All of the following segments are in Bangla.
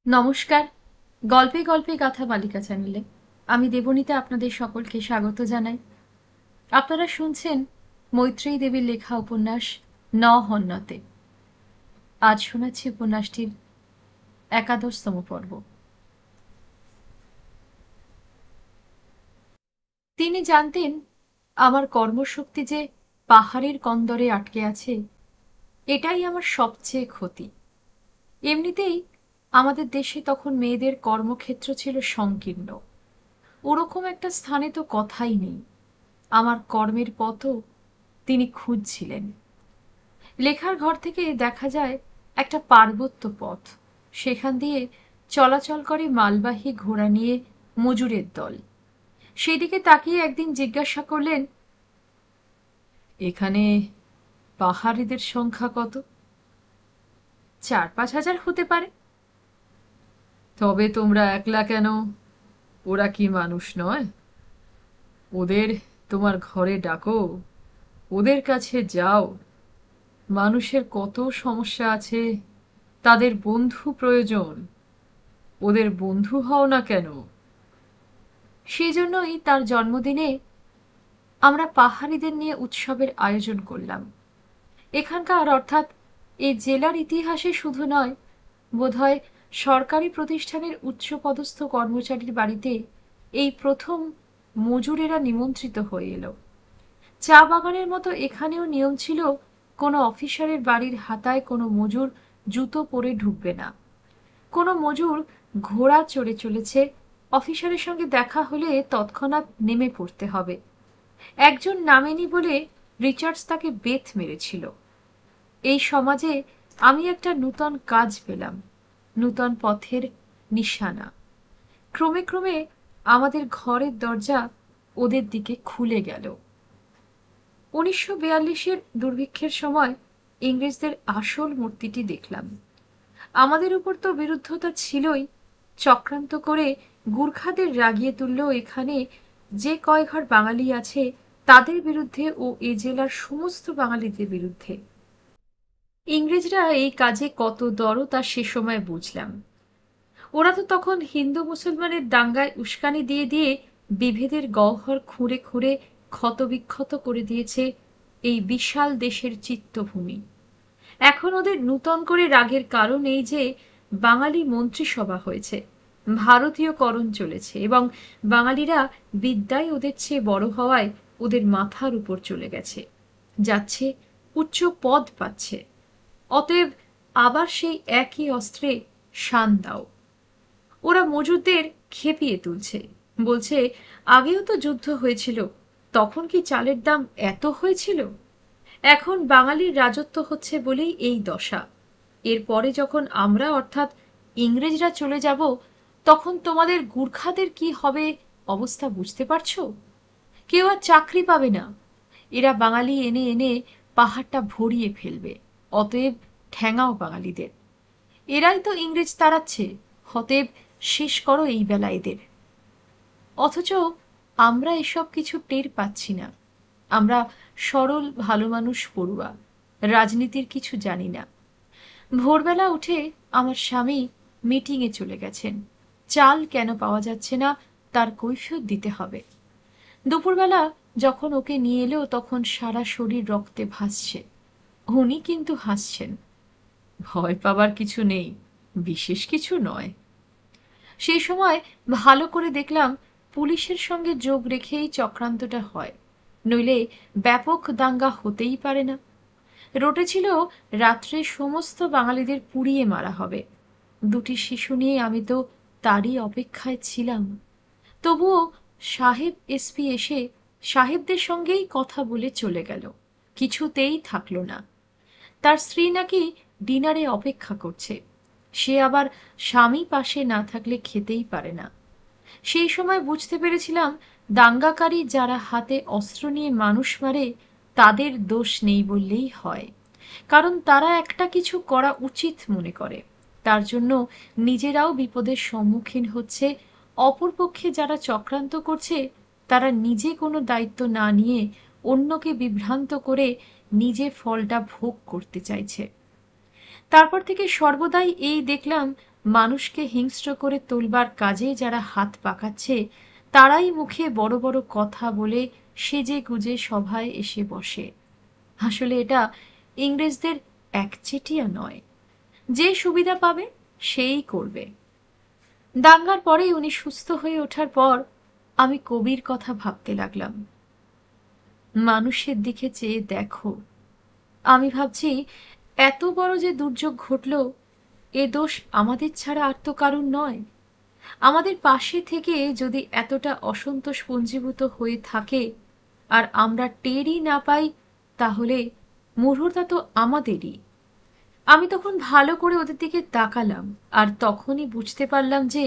নমস্কার। গল্পে গল্পে গাথা বালিকা চ্যানেলে আমি দেবনীতা আপনাদের সকলকে স্বাগত জানাই। আপনারা শুনছেন মৈত্রেয়ী দেবীর লেখা উপন্যাস ন হন্যতে। আজ শোনাচ্ছি উপন্যাসটির ১১তম পর্ব। তিনি জানতেন আমার কর্মশক্তি যে পাহাড়ের কন্দরে আটকে আছে, এটাই আমার সবচেয়ে ক্ষতি। এমনিতেই আমাদের দেশে তখন মেয়েদের কর্মক্ষেত্র ছিল সংকীর্ণ। ওরকম একটা স্থানে তো কথাই নেই। আমার কর্মের পথও তিনি খুঁজছিলেন। লেখার ঘর থেকে দেখা যায় একটা পার্বত্য পথ, সেখান দিয়ে চলাচল করে মালবাহী ঘোড়া নিয়ে মজুরের দল। সেদিকে তাকিয়ে একদিন জিজ্ঞাসা করলেন, এখানে পাহাড়িদের সংখ্যা কত? ৪-৫ হাজার হতে পারে। তবে তোমরা একলা কেন? ওরা কি মানুষ নয়? ওদের তোমার ঘরে ডাকো, ওদের কাছে যাও। মানুষের কত সমস্যা আছে, তাদের বন্ধু প্রয়োজন। ওদের বন্ধু হও না কেন? সেই জন্যই তার জন্মদিনে আমরা পাহাড়িদের নিয়ে উৎসবের আয়োজন করলাম। এখানকার অর্থাৎ এই জেলার ইতিহাসে শুধু নয়, বোধহয় সরকারি প্রতিষ্ঠানের উচ্চপদস্থ কর্মচারীর বাড়িতে এই প্রথম মজুরেরা নিমন্ত্রিত হয়ে এলো। চা বাগানের মতো এখানেও নিয়ম ছিল, কোনো অফিসারের বাড়ির হাতায় কোনো মজুর জুতো পরে ঢুকবে না। কোনো মজুর ঘোড়া চড়ে চলেছে, অফিসারের সঙ্গে দেখা হলে তৎক্ষণাৎ নেমে পড়তে হবে। একজন নামেনি বলে রিচার্ডস তাকে বেত মেরেছিল। এই সমাজে আমি একটা নূতন কাজ পেলাম, নূতন পথের নিশানা। ক্রমে ক্রমে আমাদের ঘরের দরজা ওদের দিকে খুলে গেল। ১৯৪২-এর দুর্ভিক্ষের সময় ইংরেজদের আসল মূর্তিটি দেখলাম। আমাদের উপর তো বিরুদ্ধতা ছিলই, চক্রান্ত করে গুর্খাদের রাগিয়ে তুললেও এখানে যে কয় ঘর বাঙালি আছে তাদের বিরুদ্ধে ও এ জেলার সমস্ত বাঙালিদের বিরুদ্ধে। ইংরেজরা এই কাজে কত দরদ তা সে সময় বুঝলাম। ওরা তো তখন হিন্দু মুসলমানের দাঙ্গায় উস্কানি দিয়ে দিয়ে বিভেদের গহ্বর খুঁড়ে খুঁড়ে ক্ষতবিক্ষত করে দিয়েছে এই বিশাল দেশের চিত্তভূমি। এখন ওদের নূতন করে রাগের কারণ এই যে বাঙালি মন্ত্রিসভা হয়েছে, ভারতীয়করণ চলেছে এবং বাঙালিরা বিদ্যায় ওদের চেয়ে বড় হওয়ায় ওদের মাথার উপর চলে গেছে, যাচ্ছে, উচ্চ পদ পাচ্ছে। অতএব আবার সেই একই অস্ত্রে শান দাও। ওরা মজুরদের খেপিয়ে তুলছে, বলছে আগেও তো যুদ্ধ হয়েছিল, তখন কি চালের দাম এত হয়েছিল? এখন বাঙালির রাজত্ব হচ্ছে বলেই এই দশা। এরপরে যখন আমরা অর্থাৎ ইংরেজরা চলে যাব, তখন তোমাদের গুর্খাদের কি হবে অবস্থা বুঝতে পারছো? কেউ আর চাকরি পাবে না। এরা বাঙালি এনে এনে পাহাড়টা ভরিয়ে ফেলবে। অতএব ঠ্যাঙাও বাঙালিদের। এরাই তো ইংরেজ তাড়াচ্ছে, অতএব শেষ করো এই বেলা এদের। অথচ আমরা এসব কিছু টের পাচ্ছি না। আমরা সরল ভালো মানুষ পড়ুয়া, রাজনীতির কিছু জানি না। ভোরবেলা উঠে আমার স্বামী মিটিংয়ে চলে গেছেন। চাল কেন পাওয়া যাচ্ছে না তার কৈফিয়ত দিতে হবে। দুপুরবেলা যখন ওকে নিয়ে এলো তখন সারা শরীর রক্তে ভাসছে। উনি কিন্তু হাসছেন। ভয় পাবার কিছু নেই, বিশেষ কিছু নয়। সেই সময় ভালো করে দেখলাম পুলিশের সঙ্গে যোগ রেখেই চক্রান্তটা হয়, নইলে ব্যাপক দাঙ্গা হতেই পারে না। রটেছিল রাত্রে সমস্ত বাঙালিদের পুড়িয়ে মারা হবে। দুটি শিশু নিয়ে আমি তো তারই অপেক্ষায় ছিলাম। তবুও সাহেব এসপি এসে সাহেবদের সঙ্গেই কথা বলে চলে গেল, কিছুতেই থাকলো না। তার স্ত্রী নাকি ডিনারে অপেক্ষা করছে। সে আবার স্বামী পাশে না থাকলে খেতেই পারে না। সেই সময় বুঝতে পেরেছিলাম দাঙ্গাকারী যারা হাতে অস্ত্র নিয়ে মানুষ মারে তাদের দোষ নেই বললেই হয়, কারণ তারা একটা কিছু করা উচিত মনে করে, তার জন্য নিজেরাও বিপদের সম্মুখীন হচ্ছে। অপরপক্ষে যারা চক্রান্ত করছে তারা নিজে কোনো দায়িত্ব না নিয়ে অন্যকে বিভ্রান্ত করে নিজে ফলটা ভোগ করতে চাইছে। তারপর থেকে সর্বদাই এই দেখলাম মানুষকে হিংস্র করে তুলবার কাজে যারা হাত পাকাচ্ছে তারাই মুখে বড় বড় কথা বলে সেজে গুজে সভায় এসে বসে। আসলে এটা ইংরেজদের একচেটিয়া নয়, যে সুবিধা পাবে সেই করবে। দাঙ্গার পরে উনি সুস্থ হয়ে ওঠার পর আমি কবির কথা ভাবতে লাগলাম। মানুষের দিকে চেয়ে দেখো, আমি ভাবছি এত বড় যে দুর্যোগ ঘটল, এ দোষ আমাদের ছাড়া আর তো কারুর নয়। আমাদের পাশে থেকে যদি এতটা অসন্তোষ পুঞ্জীভূত হয়ে থাকে আর আমরা টেরই না পাই, তাহলে মূঢ়তা তো আমাদেরই। আমি তখন ভালো করে ওদের দিকে তাকালাম আর তখনই বুঝতে পারলাম যে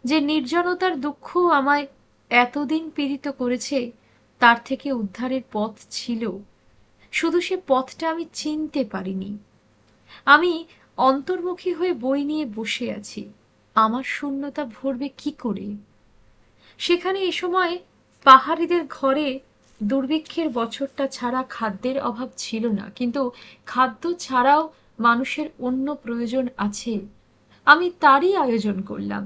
যে নির্জনতার দুঃখ আমায় এতদিন পীড়িত করেছে তার থেকে উদ্ধারের পথ ছিল, শুধু সে পথটা আমি চিনতে পারিনি। আমি অন্তর্মুখী হয়ে বই নিয়ে বসে আছি, আমার শূন্যতা ভরবে কি করে? সেখানে এ সময় পাহাড়িদের ঘরে দুর্ভিক্ষের বছরটা ছাড়া খাদ্যের অভাব ছিল না, কিন্তু খাদ্য ছাড়াও মানুষের অন্য প্রয়োজন আছে। আমি তারই আয়োজন করলাম।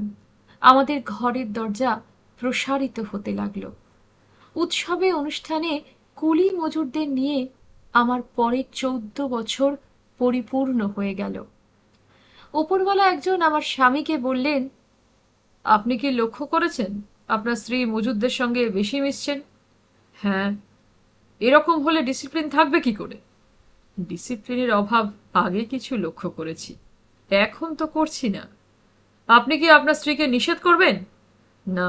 আমাদের ঘরের দরজা প্রসারিত হতে লাগলো। উৎসবে অনুষ্ঠানে কুলি মজুরদের নিয়ে আমার পরের 14 বছর পরিপূর্ণ হয়ে গেল। ওপরওয়ালা একজন আমার স্বামীকে বললেন, আপনি কি লক্ষ্য করেছেন আপনার স্ত্রী মজুরদের সঙ্গে বেশি মিশছেন? হ্যাঁ। এরকম হলে ডিসিপ্লিন থাকবে কি করে? ডিসিপ্লিনের অভাব আগে কিছু লক্ষ্য করেছি, এখন তো করছি না। আপনি কি আপনার স্ত্রীকে নিষেধ করবেন? না।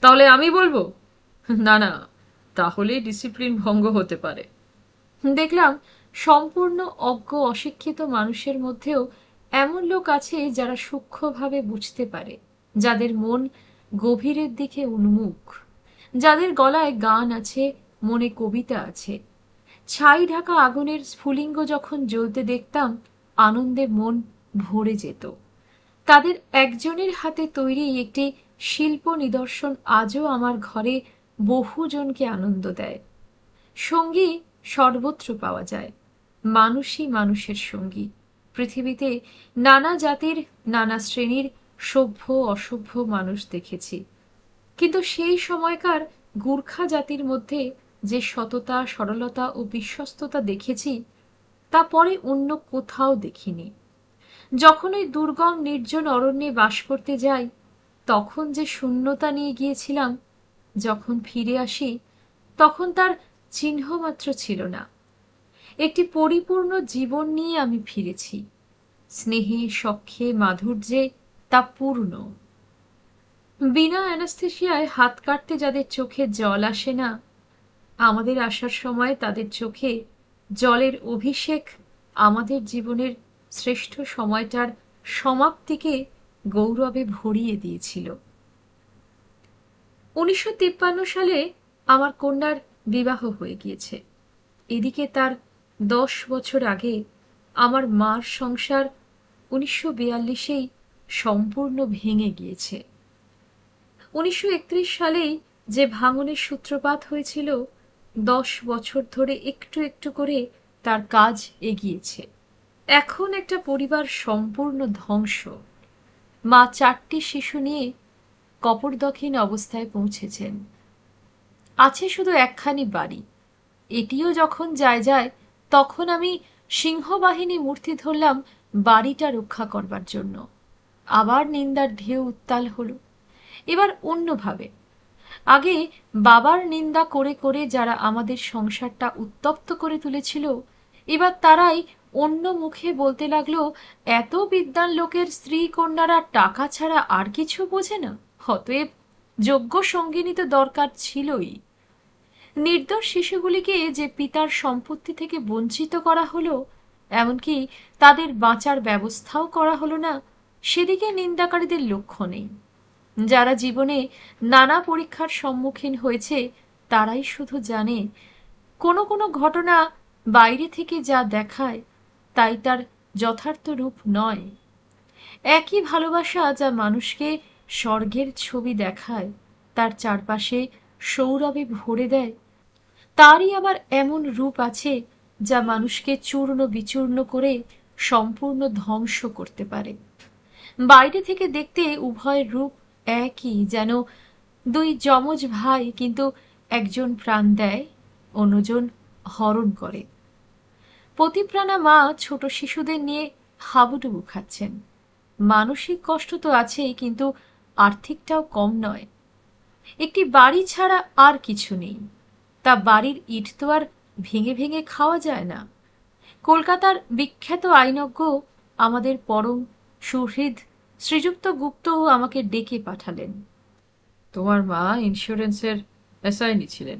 তাহলে আমি বলবো? না না, তাহলে ডিসিপ্লিন ভঙ্গ হতে পারে। দেখলাম সম্পূর্ণ অজ্ঞ অশিক্ষিত মানুষের মধ্যেও এমন লোক আছে যারা সূক্ষ্মভাবে বুঝতে পারে, যাদের মন গভীরের দিকে উন্মুখ, যাদের গলায় গান আছে, মনে কবিতা আছে। ছাই ঢাকা আগুনের স্ফুলিঙ্গ যখন জ্বলতে দেখতাম, আনন্দে মন ভরে যেত। তাদের একজনের হাতে তৈরি একটি শিল্প নিদর্শন আজও আমার ঘরে বহুজনকে আনন্দ দেয়। সঙ্গী সর্বত্র পাওয়া যায়, মানুষই মানুষের সঙ্গী। পৃথিবীতে নানা জাতির নানা শ্রেণীর সভ্য অসভ্য মানুষ দেখেছি, কিন্তু সেই সময়কার গুর্খা জাতির মধ্যে যে সততা, সরলতা ও বিশ্বস্ততা দেখেছি তা পরে অন্য কোথাও দেখিনি। যখন ওই দুর্গম নির্জন অরণ্যে বাস করতে যাই, তখন যে শূন্যতা নিয়ে গিয়েছিলাম, যখন ফিরে আসি তখন তার চিহ্নমাত্র ছিল না। একটি পরিপূর্ণ জীবন নিয়ে আমি ফিরেছি, স্নেহে সখ্যে মাধুর্যে তা পূর্ণ। বিনা অ্যানাস্থেসিয়ায় হাত কাটতে যাদের চোখে জল আসে না, আমাদের আসার সময় তাদের চোখে জলের অভিষেক আমাদের জীবনের শ্রেষ্ঠ সময়টার সমাপ্তিকে গৌরবে ভরিয়ে দিয়েছিল। 1953 সালে আমার কন্যার বিবাহ হয়ে গিয়েছে। এদিকে তার 10 বছর আগে আমার মার সংসার 1942-এই সম্পূর্ণ ভেঙে গিয়েছে। 1931 সালেই যে ভাঙনের সূত্রপাত হয়েছিল, 10 বছর ধরে একটু একটু করে তার কাজ এগিয়েছে। এখন একটা পরিবার সম্পূর্ণ ধ্বংস। মা 4টি শিশু নিয়ে কপরদক্ষিণ অবস্থায় পৌঁছেছেন। আছে শুধু একখানি বাড়ি। এটিও যখন যায় যায়, তখন আমি সিংহবাহিনী মূর্তি ধরলাম বাড়িটা রক্ষা করবার জন্য। আবার নিন্দার ঢেউ উত্তাল হলো, এবার অন্যভাবে। আগে বাবার নিন্দা করে করে যারা আমাদের সংসারটা উত্তপ্ত করে তুলেছিল, এবার তারাই অন্য মুখে বলতে লাগলো, এত বিদ্বান লোকের স্ত্রী কন্যারা টাকা ছাড়া আর কিছু বোঝে না, অতএব যোগ্য সঙ্গিনী তো দরকার ছিলই। নির্দোষ শিশুগুলিকে যে পিতার সম্পত্তি থেকে বঞ্চিত করা হলো, এমনকি তাদের বাঁচার ব্যবস্থাও করা হলো না, সেদিকে নিন্দাকারীদের লক্ষ্য নেই। যারা জীবনে নানা পরীক্ষার সম্মুখীন হয়েছে তারাই শুধু জানে, কোনো কোনো ঘটনা বাইরে থেকে যা দেখায় তাই তার যথার্থ রূপ নয়। একই ভালোবাসা যা মানুষকে স্বর্গের ছবি দেখায়, তার চারপাশে সৌরভে ভরে দেয়, তারই আবার এমন রূপ আছে যা মানুষকে চূর্ণ বিচূর্ণ করে সম্পূর্ণ ধ্বংস করতে পারে। বাইরে থেকে দেখতে উভয়ের রূপ একই, যেন দুই যমজ ভাই, কিন্তু একজন প্রাণ দেয়, অন্যজন হরণ করে। পতিপ্রাণা মা ছোট শিশুদের নিয়ে হাবুডুবু খাচ্ছেন। মানসিক কষ্ট তো আছেই, কিন্তু আর্থিকটাও কম নয়। একটি বাড়ি ছাড়া আর কিছু নেই। তা বাড়ির ইট তো আর ভেঙে ভেঙে খাওয়া যায় না। কলকাতার বিখ্যাত আইনজ্ঞ, আমাদের পরম সুহৃদ শ্রীযুক্ত গুপ্তও আমাকে ডেকে পাঠালেন। তোমার মা ইন্স্যুরেন্সের অ্যাসাইনি ছিলেন।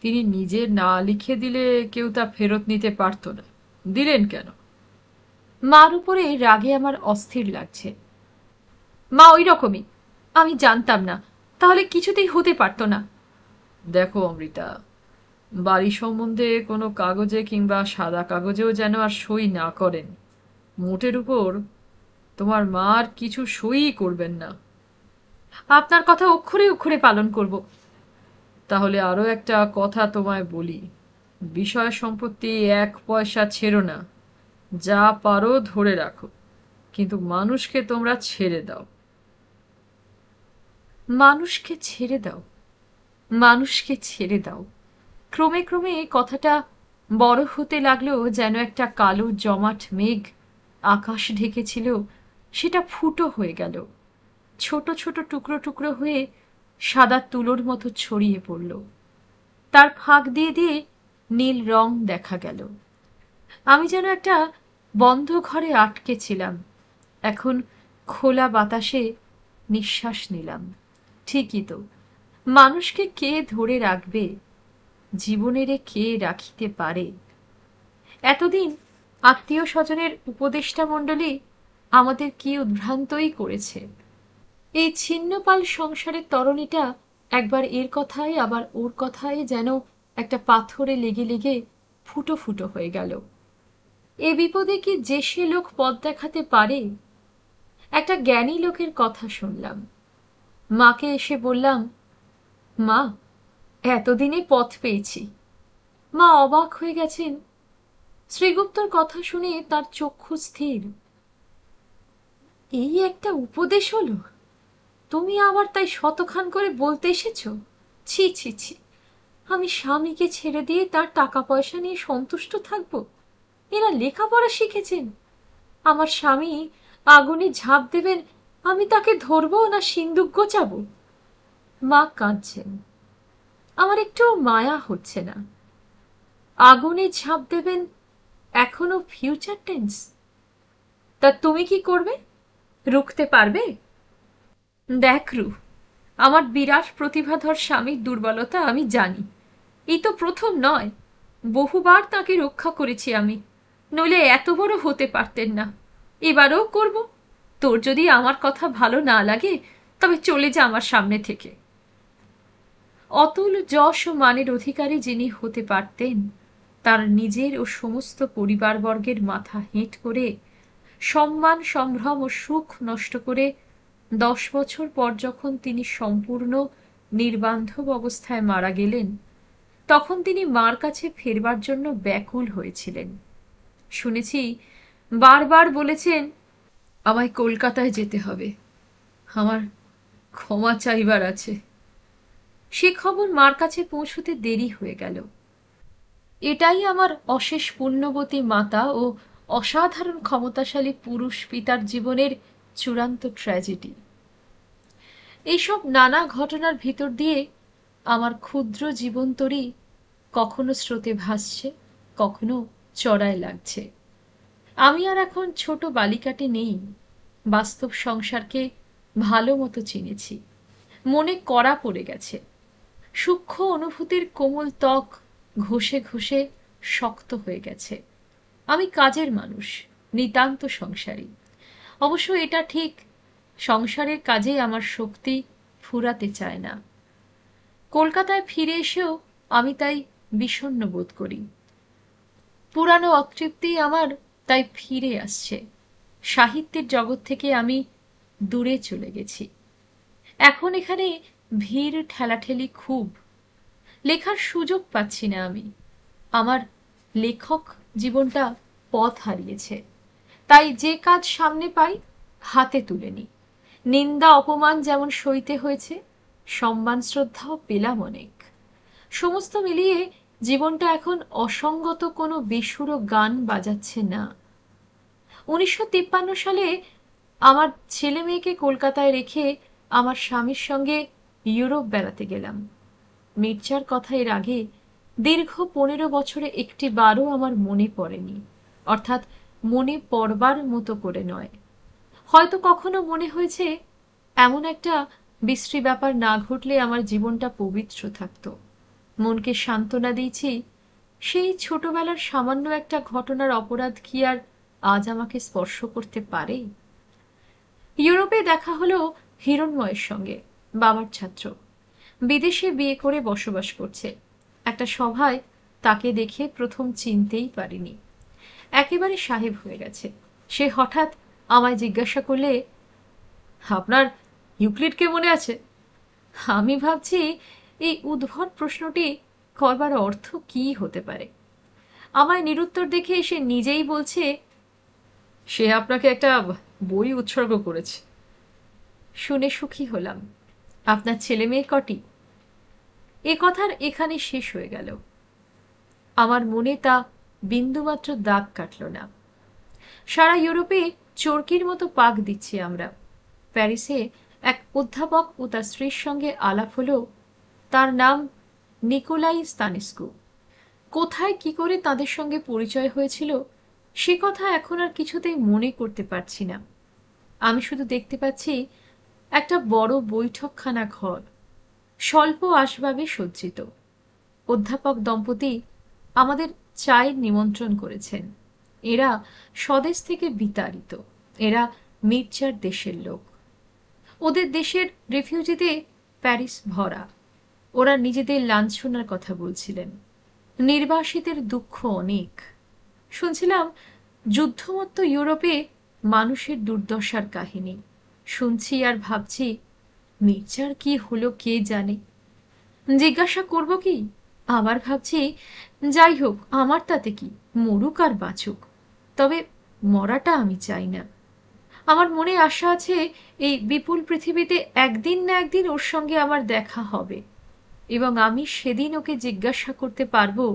তিনি নিজে না লিখে দিলে কেউ তা ফেরত নিতে পারত না। দিলেন কেন? মার উপরে রাগে আমার অস্থির লাগছে। মা ওই রকমই। আমি জানতাম না, তাহলে কিছুতেই হতে পারতো না। দেখো অমৃতা, বাড়ি সম্বন্ধে কোনো কাগজে কিংবা সাদা কাগজেও যেন আর সই না করেন। মোটের উপর তোমার মা আর কিছু সই করবেন না। আপনার কথা অক্ষরে অক্ষরে পালন করব। তাহলে আরো একটা কথা তোমায় বলি, বিষয় সম্পত্তি এক পয়সা ছেড়ো না। যা পারো ধরে রাখো, কিন্তু মানুষকে তোমরা ছেড়ে দাও। মানুষকে ছেড়ে দাও, মানুষকে ছেড়ে দাও। ক্রমে ক্রমে কথাটা বড় হতে লাগলো, যেন একটা কালো জমাট মেঘ আকাশ ঢেকেছিল, সেটা ফুটো হয়ে গেল, ছোট ছোট টুকরো টুকরো হয়ে সাদা তুলোর মতো ছড়িয়ে পড়ল। তার ফাঁক দিয়ে দিয়ে নীল রং দেখা গেল। আমি যেন একটা বন্ধ ঘরে আটকে ছিলাম, এখন খোলা বাতাসে নিঃশ্বাস নিলাম। ঠিকই তো, মানুষকে কে ধরে রাখবে, জীবনেরে কে রাখিতে পারে? এতদিন আত্মীয় স্বজনের উপদেষ্টা মণ্ডলী আমাদের কি উদ্ভ্রান্তই করেছে। এই ছিন্নপাল সংসারের তরণীটা একবার এর কথায় আবার ওর কথায় যেন একটা পাথরে লেগে লেগে ফুটো ফুটো হয়ে গেল। এ বিপদে কি যে সে লোক পথ দেখাতে পারে? একটা জ্ঞানী লোকের কথা শুনলাম। মাকে এসে বললাম, মা, এতদিনে পথ পেয়েছি। মা অবাক হয়ে গেছেন। শ্রীগুপ্তর কথা শুনে তার চক্ষু স্থির। এই একটা উপদেশ হলো? তুমি আবার তাই শতখান করে বলতে এসেছ? ছি ছি ছি! আমি স্বামীকে ছেড়ে দিয়ে তার টাকা পয়সা নিয়ে সন্তুষ্ট থাকব? এরা লেখাপড়া শিখেছেন। আমার স্বামী আগুনে ঝাঁপ দেবেন, আমি তাকে ধরবো না সিন্দুক গোচাবো? মা কাঁদছেন। আমার একটু মায়া হচ্ছে না। আগুনে ঝাঁপ দেবেন এখনো ফিউচার টেন্স। তা তুমি কি করবে? রুখতে পারবে? দেখ রু, আমার বিরাট প্রতিভাধর স্বামীর দুর্বলতা আমি জানি। এই তো প্রথম নয়, বহুবার তাকে রক্ষা করেছি আমি, নইলে এত বড় হতে পারতেন না। এবারও করব। তোর যদি আমার কথা ভালো না লাগে, তবে চলে যা আমার সামনে থেকে। অতুল যশ ও মানের অধিকারী যিনি হতে পারতেন, তার নিজের ও সমস্ত পরিবারবর্গের মাথা হেঁট করে, সম্মান সম্ভ্রম ও সুখ নষ্ট করে 10 বছর পর যখন তিনি সম্পূর্ণ নির্বান্ধব অবস্থায় মারা গেলেন, তখন তিনি মার কাছে ফেরবার জন্য ব্যাকুল হয়েছিলেন। শুনেছি বারবার বলেছেন, আমায় কলকাতায় যেতে হবে, আমার ক্ষমা চাইবার আছে। সে খবর মার কাছে পৌঁছতে দেরি হয়ে গেল। এটাই আমার অশেষ পুণ্যবতী মাতা ও অসাধারণ ক্ষমতাশালী পুরুষ পিতার জীবনের চূড়ান্ত ট্র্যাজেডি। এইসব নানা ঘটনার ভিতর দিয়ে আমার ক্ষুদ্র জীবনতরী কখনো স্রোতে ভাসছে, কখনো চড়ায় লাগছে। আমি আর এখন ছোট বালিকাটি নেই। বাস্তব সংসারকে ভালো মতো চিনেছি, মনে কড়া পড়ে গেছে। সূক্ষ্ম অনুভূতির কোমল ত্বক ঘষে ঘষে শক্ত হয়ে গেছে। আমি কাজের মানুষ, নিতান্ত সংসারী। অবশ্য এটা ঠিক, সংসারের কাজে আমার শক্তি ফুরাতে চায় না। কলকাতায় ফিরে এসেও আমি তাই বিষণ্ণ বোধ করি। পুরানো অতৃপ্তি আমার তাই ফিরে আসছে। সাহিত্যের জগৎ থেকে আমি দূরে চলে গেছি। এখন এখানে ভিড় ঠেলাঠেলি খুব। লেখার সুযোগ পাচ্ছি না আমি। আমার লেখক জীবনটা পথ হারিয়েছে। তাই যে কাজ সামনে পাই হাতে তুলে নিই। নিন্দা অপমান যেমন সইতে হয়েছে, সম্মান শ্রদ্ধাও পেলাম অনেক। সমস্ত মিলিয়ে জীবনটা এখন অসঙ্গত কোনো বেসুরো গান বাজাচ্ছে না। 1953 সালে আমার ছেলে মেয়েকে কলকাতায় রেখে আমার স্বামীর সঙ্গে ইউরোপ বেড়াতে গেলাম। মির্জার কথা এর আগে দীর্ঘ 15 বছরে একটি বারও আমার মনে পড়েনি, অর্থাৎ মনে পড়বার মতো করে নয়। হয়তো কখনো মনে হয়েছে এমন একটা বিশ্রী ব্যাপার না ঘটলে আমার জীবনটা পবিত্র থাকতো। মনকে সান্ত্বনা দিয়েছি, সেই ছোটবেলার সামান্য একটা ঘটনার অপরাধ কি আর আজ আমাকে স্পর্শ করতে পারে? ইউরোপে দেখা হলো হিরণময়ের সঙ্গে, বাবার ছাত্র, বিদেশে বিয়ে করে বসবাস করছে। একটা সভায় তাকে দেখে প্রথম চিনতেই পারিনি, একেবারে সাহেব হয়ে গেছে। সে হঠাৎ আমায় জিজ্ঞাসা করলে, আপনার ইউক্লিডকে মনে আছে? আমি ভাবছি এই উদ্ভট প্রশ্নটি করবার অর্থ কি হতে পারে। আমায় নিরুত্তর দেখে সে নিজেই বলছে, সে আপনাকে একটা বই উৎসর্গ করেছে। শুনে সুখী হলাম। আপনার ছেলে মেয়ে কটি? এ কথার এখানে শেষ হয়ে গেল। আমার মনে তা বিন্দুমাত্র দাগ কাটল না। সারা ইউরোপে চরকির মতো পাক দিচ্ছি আমরা। প্যারিসে এক অধ্যাপক ও তার স্ত্রীর সঙ্গে আলাপ হলো। তার নাম নিকোলাই স্তানেস্কু। কোথায় কি করে তাদের সঙ্গে পরিচয় হয়েছিল সে কথা এখন আর কিছুতেই মনে করতে পারছি না। আমি শুধু দেখতে পাচ্ছি একটা বড় বৈঠকখানা ঘর, স্বল্প আসবাবে সজ্জিত। অধ্যাপক দম্পতি আমাদের চায়ের নিমন্ত্রণ করেছেন। এরা স্বদেশ থেকে বিতাড়িত, এরা মির্জার দেশের লোক। ওদের দেশের রিফিউজিতে প্যারিস ভরা। ওরা নিজেদের লাঞ্ছনার কথা বলছিলেন। নির্বাসিতের দুঃখ অনেক। শুনছিলাম যুদ্ধমত্ত ইউরোপে মানুষের দুর্দশার কাহিনী। শুনছি আর ভাবছি, মির্জার কি হলো কে জানে। জিজ্ঞাসা করব কি? আবার ভাবছি, যাই হোক, আমার তাতে কি, মরুক আর বাঁচুক, তবে মরাটা আমি চাই না। আমার মনে আশা আছে এই বিপুল পৃথিবীতে একদিন না একদিন ওর সঙ্গে আমার দেখা হবে, এবং আমি সেদিন ওকে জিজ্ঞাসা করতে পারবো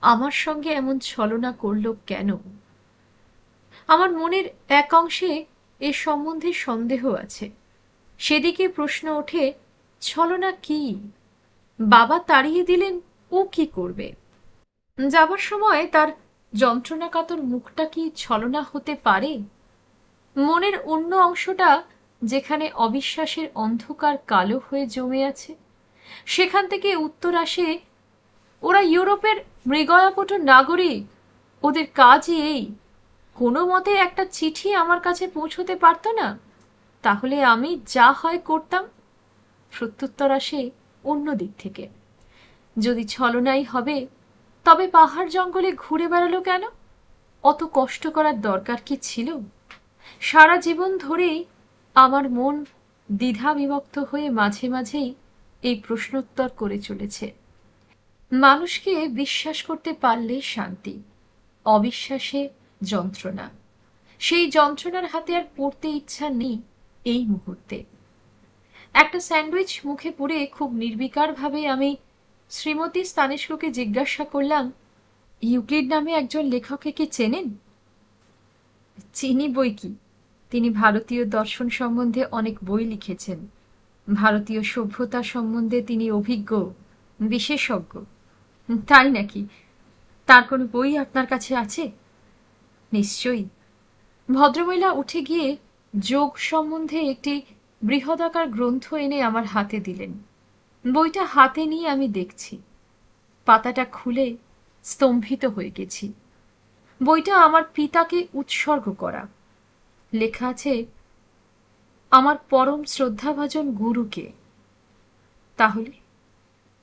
আমার সঙ্গে এমন ছলনা করলো কেন। আমার মনের এক অংশে এ সম্বন্ধে সন্দেহ আছে। সেদিকে প্রশ্ন ওঠে, ছলনা কি? বাবা তাড়িয়ে দিলেন, ও কি করবে? যাবার সময় তার যন্ত্রণাকাতর মুখটা কি ছলনা হতে পারে? মনের অন্য অংশটা যেখানে অবিশ্বাসের অন্ধকার কালো হয়ে জমে আছে, সেখান থেকে উত্তর আসে, ওরা ইউরোপের মৃগয়াপট নাগরিক, ওদের কাজই এই। কোনো মতে একটা চিঠি আমার কাছে পৌঁছতে পারত না, তাহলে আমি যা হয় করতাম। প্রত্যুত্তর আসে অন্য দিক থেকে, যদি ছলনাই হবে তবে পাহাড় জঙ্গলে ঘুরে বেড়ালো কেন? অত কষ্ট করার দরকার কি ছিল? সারা জীবন ধরেই আমার মন দ্বিধা বিভক্ত হয়ে মাঝে মাঝেই এই প্রশ্নোত্তর করে চলেছে। মানুষকে বিশ্বাস করতে পারলে শান্তি, অবিশ্বাসে যন্ত্রণা। সেই যন্ত্রণার হাতে আর পড়তে ইচ্ছা নেই এই মুহূর্তে। একটা স্যান্ডউইচ মুখে পুরে খুব নির্বিকার ভাবে আমি শ্রীমতী স্তানেস্কুকে জিজ্ঞাসা করলাম, ইউক্লিড নামে একজন লেখককে কি চেনেন? চিনি বই কি, তিনি ভারতীয় দর্শন সম্বন্ধে অনেক বই লিখেছেন। ভারতীয় সভ্যতা সম্বন্ধে তিনি অভিজ্ঞ, বিশেষজ্ঞ। তাই নাকি? তার কোনো বই আপনার কাছে আছে? নিশ্চয়ই। ভদ্রমহিলা উঠে গিয়ে যোগ সম্বন্ধে একটি বৃহদাকার গ্রন্থ এনে আমার হাতে দিলেন। বইটা হাতে নিয়ে আমি দেখছি। পাতাটা খুলে স্তম্ভিত হয়ে গেছি। বইটা আমার পিতাকে উৎসর্গ করা। লেখা আছে, আমার পরম শ্রদ্ধাভাজন গুরুকে। তাহলে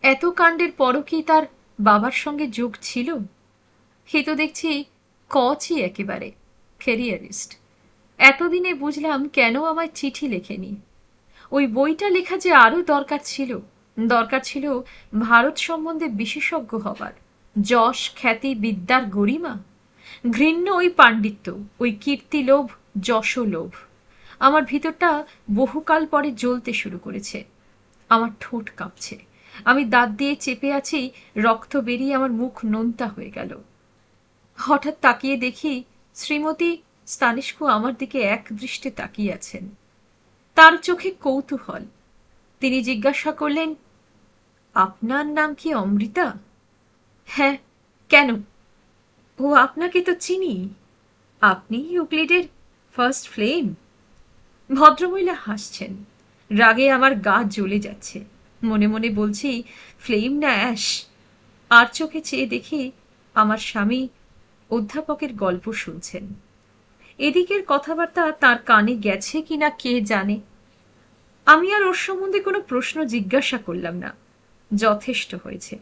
এত কাণ্ডের পরও কি তার বাবার সঙ্গে যোগ ছিল? সে তো দেখছি কচই একেবারে, ক্যারিয়ারিস্ট। এতদিনে বুঝলাম কেন আমায় চিঠি লেখেনি। ওই বইটা লেখা যে আরো দরকার ছিল। দরকার ছিল ভারত সম্বন্ধে বিশেষজ্ঞ হবার, যশ খ্যাতি বিদ্যার গরিমা। ঘৃণ্য ওই পাণ্ডিত্য, ওই কীর্তিলোভ, যশলোভ। আমার ভিতরটা বহুকাল পরে জ্বলতে শুরু করেছে। আমার ঠোঁট কাঁপছে, আমি দাঁত দিয়ে চেপে আছি, রক্ত বেরিয়ে আমার মুখ নোনতা হয়ে গেল। হঠাৎ তাকিয়ে দেখি শ্রীমতী স্তানিস্কু আমার দিকে এক দৃষ্টে তাকিয়ে আছেন। তার চোখে কৌতূহল। তিনি জিজ্ঞাসা করলেন, আপনার নাম কি অমৃতা? হ্যাঁ, কেন? ও, আপনাকে তো চিনি, আপনি ইউক্লিডের ফার্স্ট ফ্লেম। ভদ্রমহিলা হাসছেন। রাগে আমার গা জ্বলে যাচ্ছে। মনে মনে বলছি, ফ্লেম না অ্যাশ। আর চোখে চেয়ে দেখি আমার স্বামী অধ্যাপকের গল্প শুনছেন। এদিকের কথাবার্তা তার কানে গেছে কিনা কে জানে। আমি আর ওর সম্বন্ধে কোনো প্রশ্ন জিজ্ঞাসা করলাম না। যথেষ্ট হয়েছে।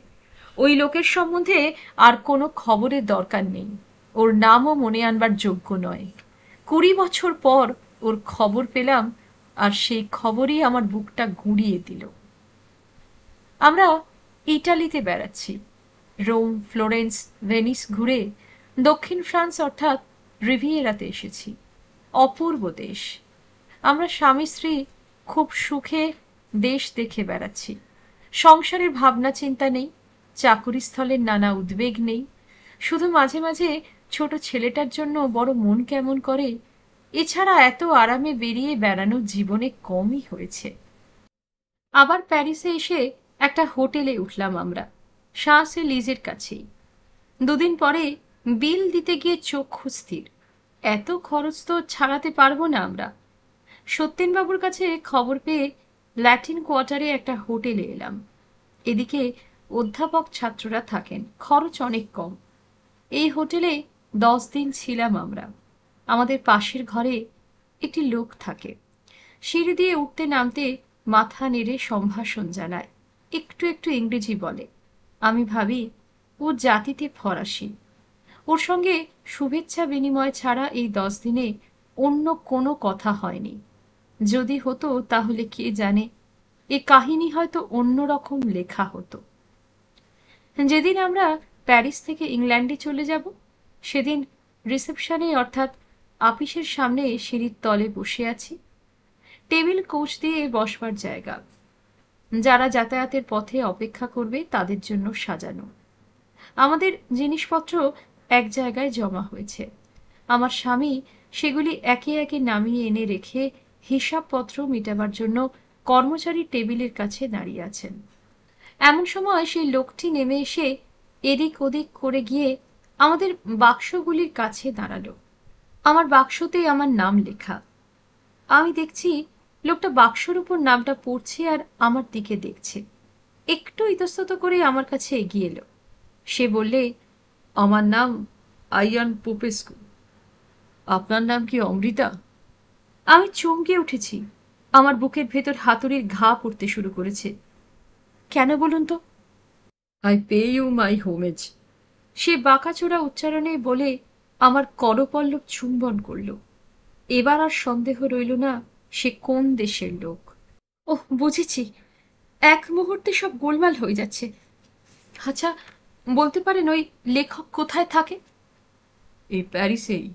ওই লোকের সম্বন্ধে আর কোনো খবরের দরকার নেই। ওর নামও মনে আনবার যোগ্য নয়। 20 বছর পর ওর খবর পেলাম, আর সেই খবরই আমার বুকটা গুঁড়িয়ে দিল। আমরা ইটালিতে বেড়াচ্ছি। রোম, ফ্লোরেন্স, ভেনিস ঘুরে দক্ষিণ ফ্রান্স অর্থাৎ রিভিয়েরাতে এসেছি। অপূর্ব দেশ। আমরা স্বামী স্ত্রী খুব সুখে দেশ দেখে বেড়াচ্ছি। সংসারের ভাবনা চিন্তা নেই, চাকুরিস্থলের নানা উদ্বেগ নেই। শুধু মাঝে মাঝে ছোট ছেলেটার জন্য বড় মন কেমন করে। এছাড়া এত আরামে বেরিয়ে বেড়ানো জীবনে কমই হয়েছে। আবার প্যারিসে এসে একটা হোটেলে উঠলাম আমরা, শাঁস এ লিজের কাছেই। দুদিন পরে বিল দিতে গিয়ে চক্ষু স্থির। এত খরচ তো ছাড়াতে পারবো না আমরা। সত্যেনবাবুর কাছে খবর পেয়ে ল্যাটিন কোয়ার্টারে একটা হোটেলে এলাম। এদিকে অধ্যাপক ছাত্ররা থাকেন, খরচ অনেক কম। এই হোটেলে 10 দিন ছিলাম আমরা। আমাদের পাশের ঘরে একটি লোক থাকে। সিঁড়ি দিয়ে উঠতে নামতে মাথা নেড়ে সম্ভাষণ জানায়, একটু একটু ইংরেজি বলে। আমি ভাবি ও জাতিতে ফরাসি। ওর সঙ্গে শুভেচ্ছা বিনিময় ছাড়া এই 10 দিনে অন্য কোনো কথা হয়নি। যদি হতো তাহলে কে জানে, এ কাহিনী হয়তো অন্যরকম লেখা হতো। যেদিন আমরা প্যারিস থেকে ইংল্যান্ডে চলে যাব, সেদিন রিসেপশনে অর্থাৎ আপিসের সামনে সিঁড়ির তলে বসে আছি। টেবিল কোচ দিয়ে বসবার জায়গা, যারা যাতায়াতের পথে অপেক্ষা করবে তাদের জন্য সাজানো। আমাদের জিনিসপত্র এক জায়গায় জমা হয়েছে। আমার স্বামী সেগুলি একে একে নামিয়ে এনে রেখে হিসাবপত্র মেটাবার জন্য কর্মচারী টেবিলের কাছে দাঁড়িয়ে আছেন। এমন সময় সেই লোকটি নেমে এসে এদিক ওদিক করে গিয়ে আমাদের বাক্সগুলির কাছে দাঁড়ালো। আমার বাক্সতে আমার নাম লেখা। আমি দেখছি লোকটা বাক্সর উপর নামটা পড়ছে আর আমার দিকে দেখছে। একটু ইতস্তত করে আমার কাছে এগিয়ে এলো। সে বললে, আমার নাম আইয়ান পোপেস্কু। আপনার নাম কি অমৃতা? আমি চমকে উঠেছি। আমার বুকের ভেতর হাতুড়ির ঘা পড়তে শুরু করেছে। কেন বলুন তো? I pay you my homage. সে বাঁকাচোরা উচ্চারণে বলে আমার করপল্লব চুম্বন করল। এবার আর সন্দেহ রইল না সে কোন দেশের লোক। ওহ, বুঝেছি। এক মুহূর্তে সব গোলমাল হয়ে যাচ্ছে। আচ্ছা, বলতে পারেন ওই লেখক কোথায় থাকে? এই প্যারিসেই,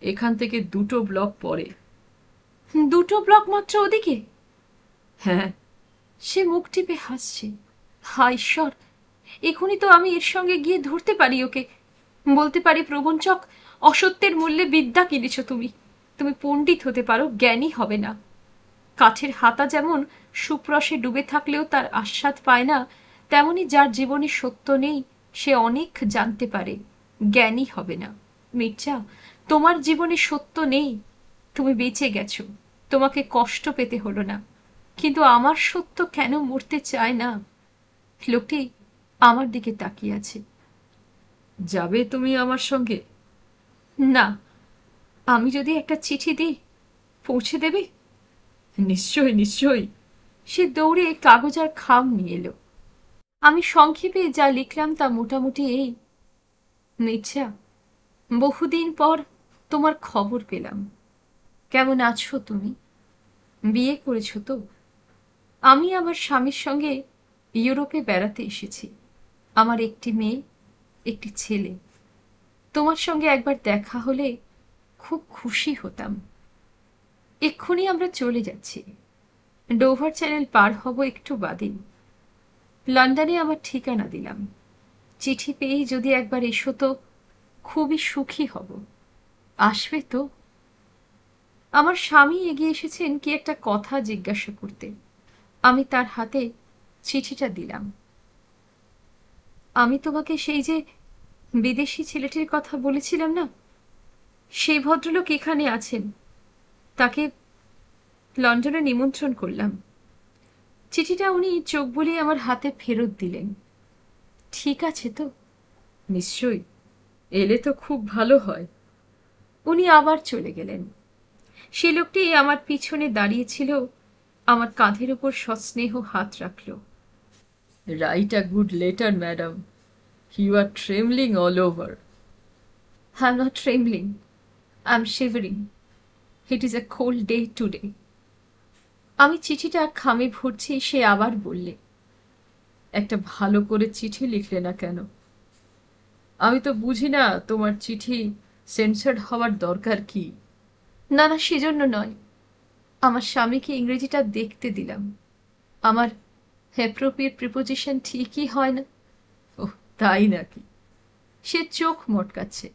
এখান থেকে 2 ব্লক পরে। 2 ব্লক মাত্র ওদিকে? হ্যাঁ। সে মুখ টিপে হাসছে। হায় ঈশ্বর, এখনই তো আমি এর সঙ্গে গিয়ে ধরতে পারি ওকে। বলতে পারি, প্রবঞ্চক, অসত্যের মূল্যে বিদ্যা কিনেছ তুমি। তুমি পণ্ডিত হতে পারো, জ্ঞানী হবে না। কাঠের হাতা যেমন সুপ্রসে ডুবে থাকলেও তার আস্বাদ পায় না, তেমনি যার জীবনে সত্য নেই সে অনেক জানতে পারে, জ্ঞানী হবে না। মির্জা, তোমার জীবনে সত্য নেই, তুমি বেঁচে গেছো, তোমাকে কষ্ট পেতে হলো না। কিন্তু আমার সত্য কেন মরতে চায় না? লোকটি আমার দিকে তাকিয়ে আছে। যাবে তুমি আমার সঙ্গে? না। আমি যদি একটা চিঠি দিই, পৌঁছে দেবে? নিশ্চয়ই নিশ্চয়ই। সে দৌড়ে কাগজ আর খাম নিয়ে এলো। আমি সংক্ষেপে যা লিখলাম তা মোটামুটি এই: মির্জা, বহুদিন পর তোমার খবর পেলাম। কেমন আছো তুমি? বিয়ে করেছো তো? আমি আমার স্বামীর সঙ্গে ইউরোপে বেড়াতে এসেছি। আমার একটি মেয়ে, একটি ছেলে। তোমার সঙ্গে একবার দেখা হলে খুব খুশি হতাম। এক্ষুনি আমরা চলে যাচ্ছি। ডোভার চ্যানেল পার হব একটু বাদেই। লন্ডনে আমার ঠিকানা দিলাম। চিঠি পেয়েই যদি একবার এসো তো খুবই সুখী হব। আসবে তো? আমার স্বামী এগিয়ে এসেছেন কি একটা কথা জিজ্ঞাসা করতে। আমি তার হাতে চিঠিটা দিলাম। আমি তোমাকে সেই যে বিদেশি ছেলেটির কথা বলেছিলাম না, সেই ভদ্রলোক এখানে আছেন। তাকে লন্ডনে নিমন্ত্রণ করলাম। চিঠিটা উনি চোখ বুলিয়ে আমার হাতে ফেরত দিলেন। ঠিক আছে তো? নিশ্চয়ই, এলে তো খুব ভালো হয়। উনি আবার চলে গেলেন। সে লোকটি আমার পিছনে দাঁড়িয়েছিল, আমার কাঁধের উপর সস্নেহ হাত রাখল। Write a good letter, madam. You are trembling all over. I am not trembling, I am shivering. It is a cold day today. আমি চিঠিটা খামে ভরছি, সে আবার বললে, একটা ভালো করে চিঠি লিখলে না কেন? আমি তো বুঝি না তোমার চিঠি সেন্সার্ড হওয়ার দরকার কি। না না, সেজন্য নয়। আমার স্বামীকে ইংরেজিটা দেখতে দিলাম। আমার অ্যাপ্রোপ্রিয়েট প্রিপোজিশন ঠিকই হয় না। ওহ, তাই নাকি? সে চোখ মটকাচ্ছে।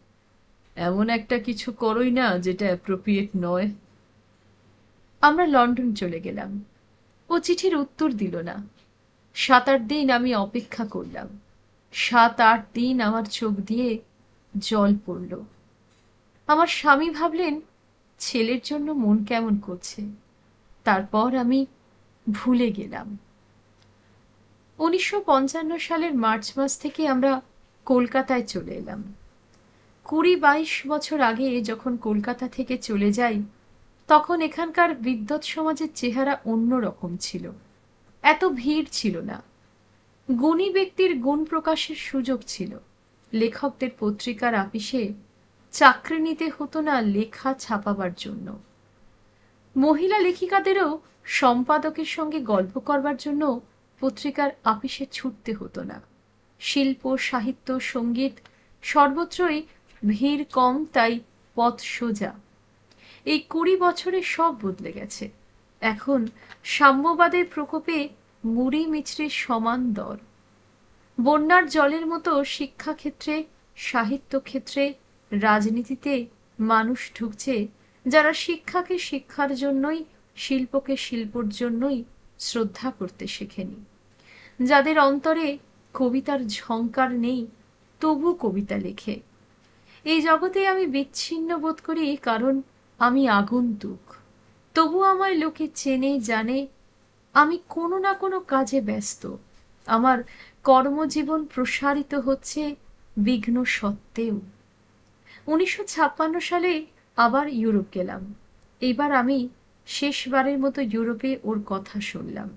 এমন একটা কিছু করোই না যেটা অ্যাপ্রোপ্রিয়েট নয়। আমরা লন্ডন চলে গেলাম। ও চিঠির উত্তর দিল না। 7-8 দিন আমি অপেক্ষা করলাম। 7-8 দিন আমার চোখ দিয়ে জল পড়ল। আমার স্বামী ভাবলেন ছেলের জন্য মন কেমন করছে। তারপর আমি ভুলে গেলাম। 1955 সালের মার্চ মাস থেকে আমরা কলকাতায় চলে এলাম। 20-22 বছর আগে যখন কলকাতা থেকে চলে যাই, তখন এখানকার বিদ্বৎ সমাজের চেহারা অন্যরকম ছিল। এত ভিড় ছিল না। গুণী ব্যক্তির গুণ প্রকাশের সুযোগ ছিল। লেখকদের পত্রিকার আপিসে চাকরি নিতে হতো না লেখা ছাপাবার জন্য। মহিলা লেখিকাদেরও সম্পাদকের সঙ্গে গল্প করবার জন্য পত্রিকার আপিসে ছুটতে হতো না। শিল্প, সাহিত্য, সঙ্গীত সর্বত্রই ভিড় কম, তাই পথ সোজা। এই 20 বছরে সব বদলে গেছে। এখন সাম্যবাদের প্রকোপে মুড়ি মিছরির সমান দর। বন্যার জলের মতো শিক্ষাক্ষেত্রে, সাহিত্যক্ষেত্রে, রাজনীতিতে মানুষ ঢুকছে যারা শিক্ষাকে শিক্ষার জন্যই, শিল্পকে শিল্পর জন্যই শ্রদ্ধা করতে শেখেনি। যাদের অন্তরে কবিতার ঝংকার নেই, তবু কবিতা লেখে। এই জগতে আমি বিচ্ছিন্ন বোধ করি, কারণ আমি আগন্তুক। তবু আমায় লোকে চেনে, জানে। আমি কোনো না কোনো কাজে ব্যস্ত। আমার কর্মজীবন প্রসারিত হচ্ছে বিঘ্ন সত্ত্বেও। 1956 সালে আবার ইউরোপ গেলাম। এবার আমি শেষবারের মতো ইউরোপে ওর কথা শুনলাম।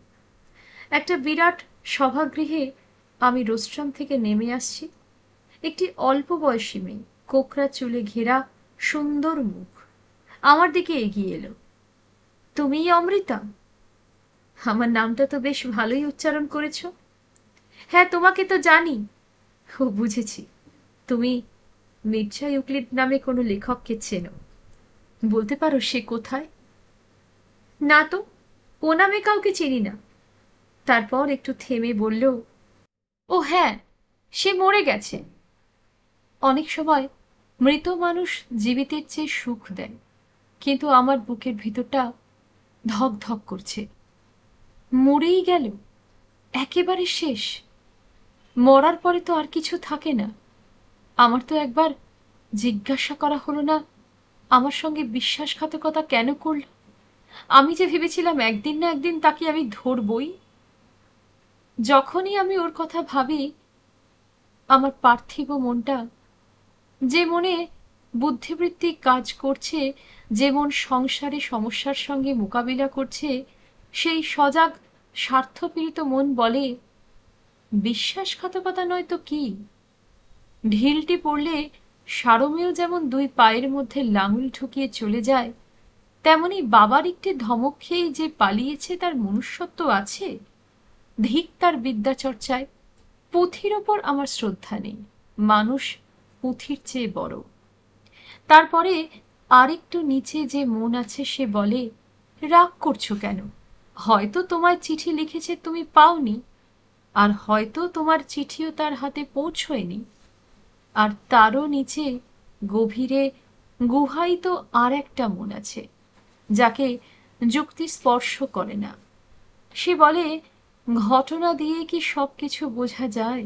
একটা বিরাট সভাগৃহে আমি রোস্ট্রাম থেকে নেমে আসছি। একটি অল্প বয়সী মেয়ে, কোকড়া চুলে ঘেরা, সুন্দর মুখ, আমার দিকে এগিয়ে এলো। তুমিই অমৃতা? আমার নামটা তো বেশ ভালোই উচ্চারণ করেছ। হ্যাঁ, তোমাকে তো জানি। ও, বুঝেছি। তুমি মির্জা ইউক্লিড নামে কোনো লেখককে চেনো। বলতে পারো সে কোথায়? না তো, ও নামে কাউকে চিনি না। তারপর একটু থেমে বলল, ও হ্যাঁ, সে মরে গেছে। অনেক সময় মৃত মানুষ জীবিতের চেয়ে সুখ দেয়, কিন্তু আমার বুকের ভিতরটা ধক ধক করছে। মরেই গেল, একেবারে শেষ। মরার পরে তো আর কিছু থাকে না। আমার তো একবার জিজ্ঞাসা করা হলো না আমার সঙ্গে বিশ্বাসঘাতকতা কেন করল। আমি যে ভেবেছিলাম একদিন না একদিন তাকে আমি ধরবই। যখনই আমি ওর কথা ভাবি, আমার পার্থিব মনটা, যে মনে বুদ্ধিবৃত্তি কাজ করছে, যে মন সংসারে সমস্যার সঙ্গে মোকাবিলা করছে, সেই সজাগ স্বার্থপীড়িত মন বলে, বিশ্বাসঘাতকতা নয় তো কি? ঢিলটি পড়লে সারমেয় যেমন 2 পায়ের মধ্যে লাঙল ঢুকিয়ে চলে যায়, তেমনি বাবার একটি ধমক খেয়েই যে পালিয়েছে তার মনুষ্যত্ব আছে। ধিক তার বিদ্যাচর্চায়। পুঁথির ওপর আমার শ্রদ্ধা নেই। মানুষ পুঁথির চেয়ে বড়। তারপরে আরেকটু নিচে যে মন আছে সে বলে, রাগ করছো কেন? হয়তো তোমায় চিঠি লিখেছে, তুমি পাওনি, আর হয়তো তোমার চিঠিও তার হাতে পৌঁছয়নি। আর তারও নিচে গভীরে গুহায়িত আর একটা মন আছে, যাকে যুক্তি স্পর্শ করে না। সে বলে, ঘটনা দিয়ে কি সবকিছু বোঝা যায়?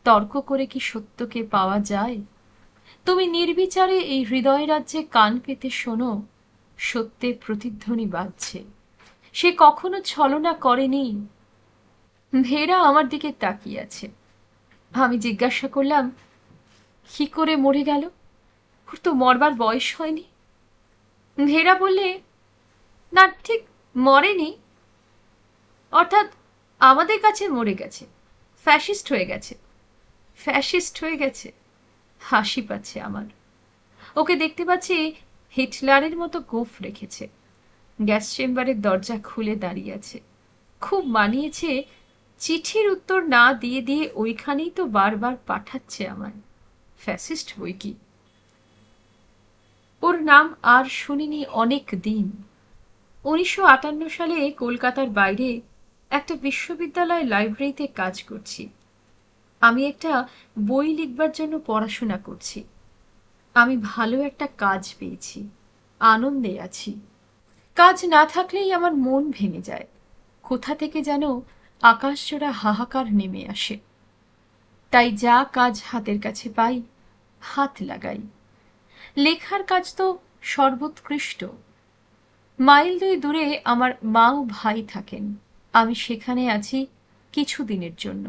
তর্ক করে কি সত্যকে পাওয়া যায়? তুমি নির্বিচারে এই হৃদয় রাজ্যে কান পেতে শোনো, সত্যের প্রতিধ্বনি বাজছে। সে কখনো ছলনা করেনি। ভেরা আমার দিকে তাকিয়ে আছে। আমি জিজ্ঞাসা করলাম, কি করে মরে গেল? ওর তো মরবার বয়স হয়নি। ভেরা বললে, না, ঠিক মরেনি, অর্থাৎ আমাদের কাছে মরে গেছে, ফ্যাসিস্ট হয়ে গেছে। ফ্যাসিস্ট হয়ে গেছে? হাসি পাচ্ছে আমার। ওকে দেখতে পাচ্ছি হিটলারের মতো গোঁফ রেখেছে, গ্যাস চেম্বারের দরজা খুলে দাঁড়িয়ে আছে। খুব মানিয়েছে, চিঠির উত্তর না দিয়ে দিয়ে ওইখানেই তো বারবার পাঠাচ্ছে আমায়। ফ্যাসিস্ট বই কি। ওর নাম আর শুনিনি অনেক দিন। 1958 সালে কলকাতার বাইরে একটা বিশ্ববিদ্যালয় লাইব্রেরিতে কাজ করছি। আমি একটা বই লিখবার জন্য পড়াশোনা করছি। আমি ভালো একটা কাজ পেয়েছি, আনন্দে আছি। কাজ না থাকলেই আমার মন ভেঙে যায়। কোথা থেকে যেন আকাশজোড়া হাহাকার নেমে আসে। তাই যা কাজ হাতের কাছে পাই, হাত লাগাই। লেখার কাজ তো সর্বোৎকৃষ্ট। মাইল 2 দূরে আমার মা ও ভাই থাকেন। আমি সেখানে আছি কিছুদিনের জন্য।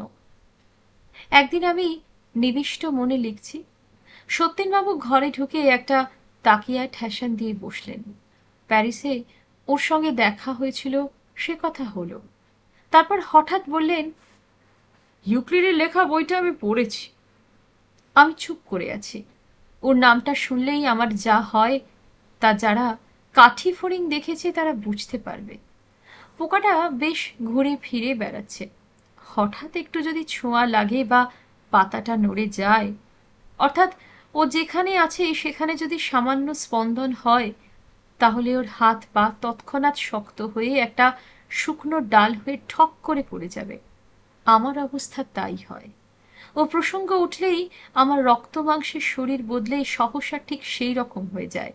একদিন আমি নিবিষ্ট মনে লিখছি, সত্যেনবাবু ঘরে ঢুকে একটা তাকিয়ায় ঠেসান দিয়ে বসলেন। প্যারিসে ওর সঙ্গে দেখা হয়েছিল, সে কথা হলো। তারপর হঠাৎ বললেন, ইউক্লিডের লেখা বইটা আমি পড়েছি। আমি চুপ করে আছি। ওর নামটা শুনলেই আমার যা হয় তা যারা কাঠি ফড়িং দেখেছে তারা বুঝতে পারবে। পোকাটা বেশ ঘুরে ফিরে বেড়াচ্ছে। হঠাৎ একটু যদি ছোঁয়া লাগে বা পাতাটা নড়ে যায়, অর্থাৎ ও যেখানে আছে সেখানে যদি সামান্য স্পন্দন হয়, তাহলে ওর হাত পা তৎক্ষণাৎ শক্ত হয়ে একটা শুকনো ডাল হয়ে ঠক করে পড়ে যাবে। আমার অবস্থা তাই হয়। ও প্রসঙ্গ উঠলেই আমার রক্ত মাংসের শরীর বদলে সহসা ঠিক সেই রকম হয়ে যায়।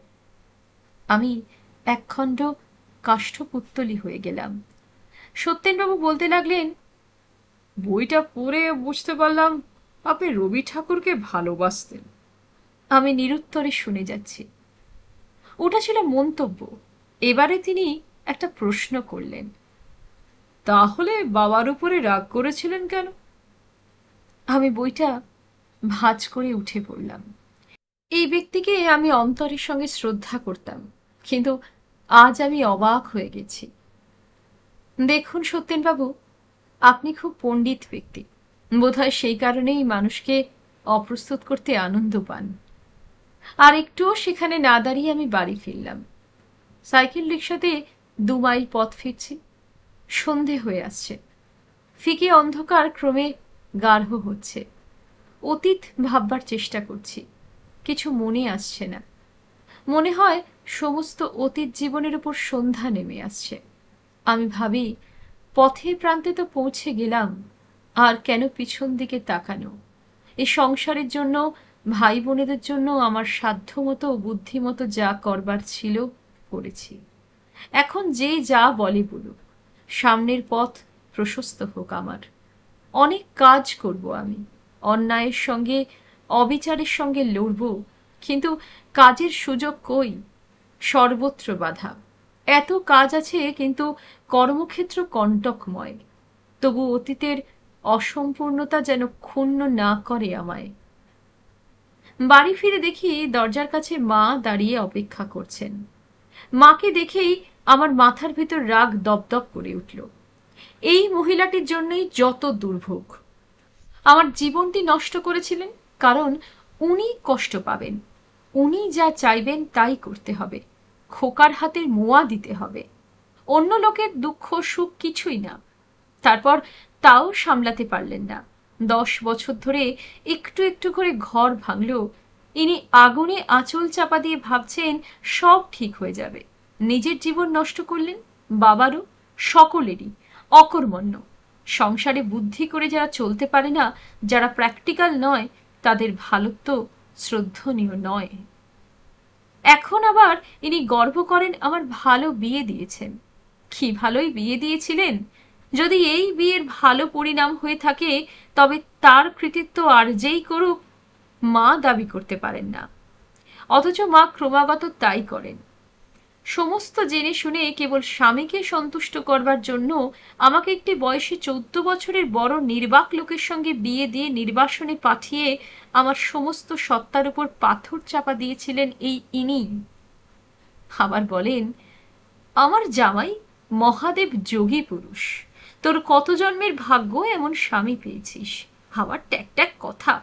আমি একখণ্ড কাষ্ঠপুত্তলি হয়ে গেলাম। সত্যেনবাবু বলতে লাগলেন, বইটা পড়ে বুঝতে পারলাম আপনি রবি ঠাকুরকে ভালোবাসতেন। আমি নিরুত্তরে শুনে যাচ্ছি। ওটা ছিল মন্তব্য। এবারে তিনি একটা প্রশ্ন করলেন, তাহলে বাবার উপরে রাগ করেছিলেন কেন? আমি বইটা ভাঁজ করে উঠে পড়লাম। এই ব্যক্তিকে আমি অন্তরের সঙ্গে শ্রদ্ধা করতাম, কিন্তু আজ আমি অবাক হয়ে গেছি। দেখুন সত্যেনবাবু, আপনি খুব পণ্ডিত ব্যক্তি। বোধহয় সেই কারণেই মানুষকে অপ্রস্তুত করতে আনন্দ পান। আর একটুও সেখানে না দাঁড়িয়ে আমি বাড়ি ফিরলাম। সাইকেল রিক্সাতে 2 মাইল পথ ফিরছি। সন্ধে হয়ে আসছে। ফিকে অন্ধকার ক্রমে গাঢ় হচ্ছে। অতীত ভাববার চেষ্টা করছি, কিছু মনে আসছে না। মনে হয় সমস্ত অতীত জীবনের উপর সন্ধ্যা নেমে আসছে। আমি ভাবি, পথের প্রান্তে তো পৌঁছে গেলাম, আর কেন পিছন দিকে তাকানো? এ সংসারের জন্য, ভাই বোনেদের জন্য আমার সাধ্যমতো বুদ্ধিমতো যা করবার ছিল করেছি। এখন যে যা বলে বলুক, সামনের পথ প্রশস্ত হোক আমার। অনেক কাজ করব আমি, অন্যায়ের সঙ্গে অবিচারের সঙ্গে লড়ব, কিন্তু কাজের সুযোগ কই? সর্বত্র বাধা। এত কাজ আছে, কিন্তু কর্মক্ষেত্র কণ্টকময়। তবু অতীতের অসম্পূর্ণতা যেন ক্ষুণ্ণ না করে আমায়। বাড়ি ফিরে দেখি দরজার কাছে মা দাঁড়িয়ে অপেক্ষা করছেন। মাকে দেখেই আমার মাথার ভিতর রাগ দপদপ করে উঠল। এই মহিলাটির জন্যই যত দুর্ভোগ। আমার জীবনটি নষ্ট করেছিলেন, কারণ উনি কষ্ট পাবেন। উনি যা চাইবেন তাই করতে হবে। খোকার হাতের মোয়া দিতে হবে। অন্য লোকের দুঃখ সুখ কিছুই না। তারপর তাও সামলাতে পারলেন না। 10 বছর ধরে একটু একটু করে ঘর ভাঙল, ইনি আগুনে আঁচল চাপা দিয়ে ভাবছেন সব ঠিক হয়ে যাবে। নিজের জীবন নষ্ট করলেন, বাবারও, সকলেরই। অকর্মণ্য। সংসারে বুদ্ধি করে যারা চলতে পারে না, যারা প্র্যাকটিক্যাল নয়, তাদের ভালোত্ব শ্রদ্ধনীয় নয়। এখন আবার ইনি গর্ব করেন আমার ভালো বিয়ে দিয়েছেন। কি ভালোই বিয়ে দিয়েছিলেন! যদি এই বিয়ের ভালো পরিণাম হয়ে থাকে, তবে তার কৃতিত্ব আর যেই করুক, মা দাবি করতে পারেন না। অথচ মা ক্রমাগত তাই করেন। সমস্ত জেনে শুনে কেবল স্বামীকে সন্তুষ্ট করবার জন্য আমাকে একটি বয়সে 14 বছরের বড় নির্বাক লোকের সঙ্গে বিয়ে দিয়ে নির্বাসনে পাঠিয়ে আমার সমস্ত সত্তার উপর পাথর চাপা দিয়েছিলেন এই ইনি। আবার বলেন, আমার জামাই মহাদেব যোগী পুরুষ, তোর কত জন্মের ভাগ্য এমন স্বামী পেয়েছিস। আবার ট্যাক ট্যাক কথা।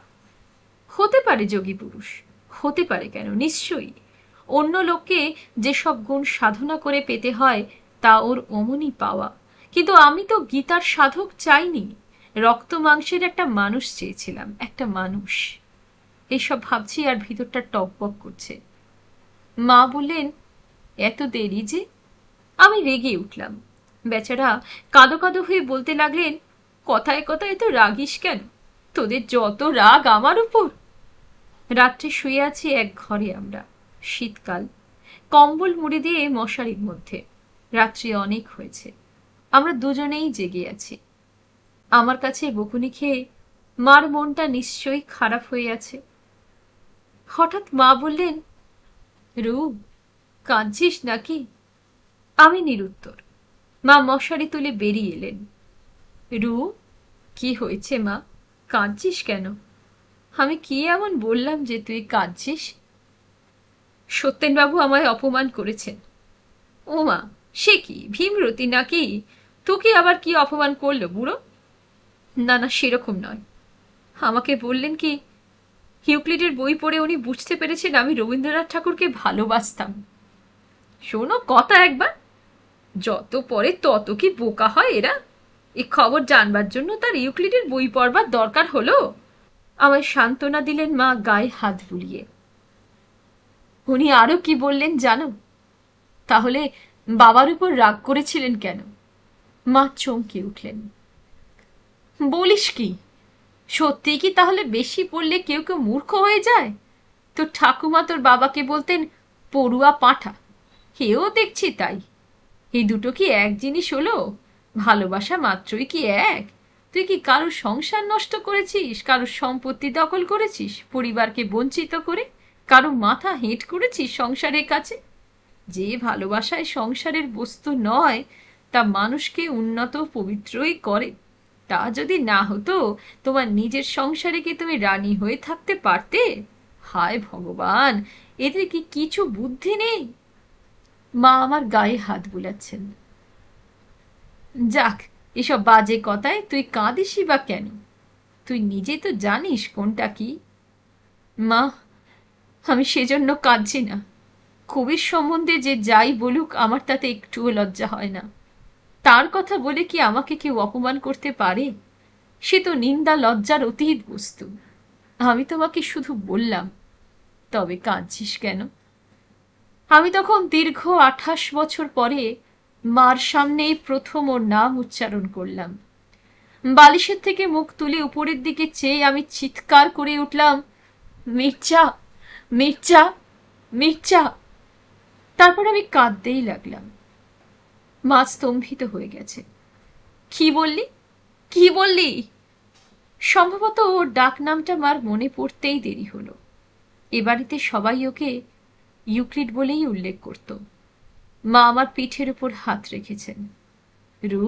হতে পারে যোগী পুরুষ, হতে পারে, কেন, নিশ্চয়ই। অন্য লোককে যেসব গুণ সাধনা করে পেতে হয়, তা ওর অমনি পাওয়া। কিন্তু আমি তো গীতার সাধক চাইনি, রক্ত মাংসের একটা মানুষ চেয়েছিলাম, একটা মানুষ। এইসব ভাবছি আর ভিতরটা টকবক করছে। মা বললেন, এত দেরি যে? আমি রেগে উঠলাম। বেচারা কাঁদো কাঁদো হয়ে বলতে লাগলেন, কথায় কথায় তো রাগিস কেন? তোদের যত রাগ আমার উপর। রাত্রে শুয়ে আছি এক ঘরে আমরা। শীতকাল, কম্বল মুড়ি দিয়ে মশারির মধ্যে। রাত্রি অনেক হয়েছে, আমরা দুজনেই জেগে আছি। আমার কাছে বকুনি খেয়ে মার মনটা নিশ্চয়ই খারাপ হয়ে আছে। হঠাৎ মা বললেন, রু, কাঁদছিস নাকি? আমি নিরুত্তর। মা মশারি তুলে বেরিয়ে এলেন। রু, কি হয়েছে মা? কাঁদছিস কেন? আমি কি এমন বললাম যে তুই কাঁদছিস? সত্যেনবাবু আমায় অপমান করেছেন। ও মা, সে কি, ভীমরতি নাকি? তোকে আবার কি অপমান করলো বুড়ো? না না, সেরকম নয়। আমাকে বললেন কি, ইউক্লিডের বই পড়ে উনি বুঝতে পেরেছেন আমি রবীন্দ্রনাথ ঠাকুরকে ভালোবাসতাম। শোনো কথা একবার, যত পরে তত কি বোকা হয় এরা? এই খবর জানবার জন্য তার ইউক্লিডের বই পড়বার দরকার হলো? আমায় সান্ত্বনা দিলেন মা গায়ে হাত বুলিয়ে। উনি আরো কি বললেন জানো? তাহলে বাবার উপর রাগ করেছিলেন কেন? মা চমকে উঠলেন। বলিস কি? সত্যি কি তাহলে বেশি পড়লে কেউ কেউ মূর্খ হয়ে যায়? তোর ঠাকুমা তোর বাবাকে বলতেন পড়ুয়া পাঁঠা, হেও দেখছি তাই। এই দুটো কি এক জিনিস হলো? ভালোবাসা মাত্রই কি এক? তুই কি কারোর সংসার নষ্ট করেছিস, কারোর সম্পত্তি দখল করেছিস পরিবারকে বঞ্চিত করে, কারো মাথা হেঁট করেছিস সংসারের কাছে? যে ভালোবাসায় সংসারের বস্তু নয়, তা মানুষকে উন্নত পবিত্রই করে। তা যদি না হতো, তোমার নিজের সংসারে কি তুমি রানী হয়ে থাকতে পারতে? হায় ভগবান, এদের কি কিছু বুদ্ধি নেই? মা আমার গায়ে হাত বুলাচ্ছেন। যাক, এসব বাজে কথায় তুই কাঁদিসই বা কেন? তুই নিজে তো জানিস কোনটা কি। মা, আমি সেজন্য কাঁদছি না। কবির সম্বন্ধে যে যাই বলুক, আমার তাতে একটুও লজ্জা হয় না। তার কথা বলে কি আমাকে কেউ অপমান করতে পারে? সে তো নিন্দা লজ্জার অতীত বস্তু। আমি তোমাকে শুধু বললাম, তবে কাঁদছিস কেন? আমি তখন দীর্ঘ 28 বছর পরে মার সামনেই প্রথম ওর নাম উচ্চারণ করলাম। বালিশের থেকে মুখ তুলে উপরের দিকে চেয়ে আমি চিৎকার করে উঠলাম, মির্জা, মির্জা, মির্জা। তারপর আমি কাঁদতেই লাগলাম। মা স্তম্ভিত হয়ে গেছে। কি বললি, কি বললি? সম্ভবত ওর ডাক নামটা মার মনে পড়তেই দেরি হলো। এ বাড়িতে সবাই ওকে ইউক্লিড বলেই উল্লেখ করত। মা আমার পিঠের উপর হাত রেখেছেন। রু,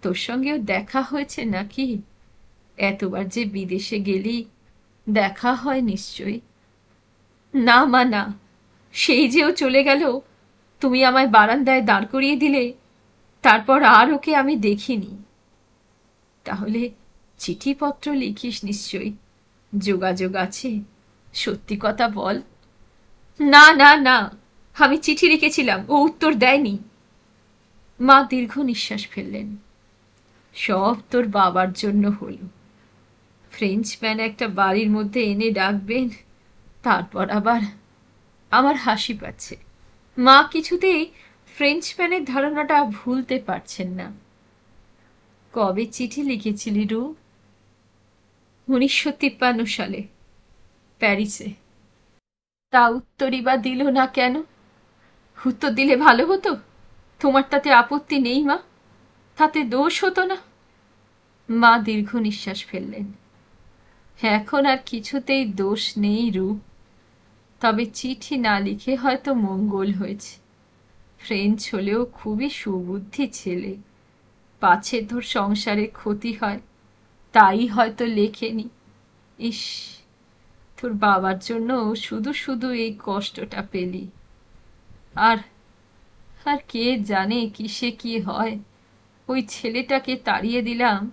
তোর সঙ্গেও দেখা হয়েছে নাকি? এতবার যে বিদেশে গেলি, দেখা হয় নিশ্চয়ই। না মা, না। সেই যে ও চলে গেল, তুমি আমায় বারান্দায় দাঁড় করিয়ে দিলে, তারপর আর ওকে আমি দেখিনি। তাহলে চিঠিপত্র লিখিস নিশ্চয়ই, যোগাযোগ আছে? সত্যি কথা বল। না না না, আমি চিঠি লিখেছিলাম, ও উত্তর দেয়নি। মা দীর্ঘ নিঃশ্বাস ফেললেন। সব তোর বাবার জন্য হলো। ফ্রেঞ্চম্যান একটা বাড়ির মধ্যে এনে রাখবেন, তারপর আবার আমার হাসি পাচ্ছে। মা কিছুতেই ফ্রেঞ্চম্যানের ধারণাটা ভুলতে পারছেন না। কবে চিঠি লিখেছিলি রু? 1953 সালে, প্যারিসে। তা উত্তরই বা দিল না কেন? উত্তর দিলে ভালো হতো। তোমার তাতে আপত্তি নেই মা? তাতে দোষ হতো না? মা দীর্ঘ নিঃশ্বাস ফেললেন। এখন আর কিছুতেই দোষ নেই রু। তবে চিঠি না লিখে হয়তো মঙ্গল হয়েছে। ফ্রেঞ্চ হলেও খুবই সুবুদ্ধি ছেলে। পাছে তোর সংসারে ক্ষতি হয়, তাই হয়তো লেখেনি। ইস, তোর বাবার জন্য শুধু শুধু এই কষ্টটা পেলি। আর আর কে জানে কিসে কি হয়। ওই ছেলেটাকে তাড়িয়ে দিলাম,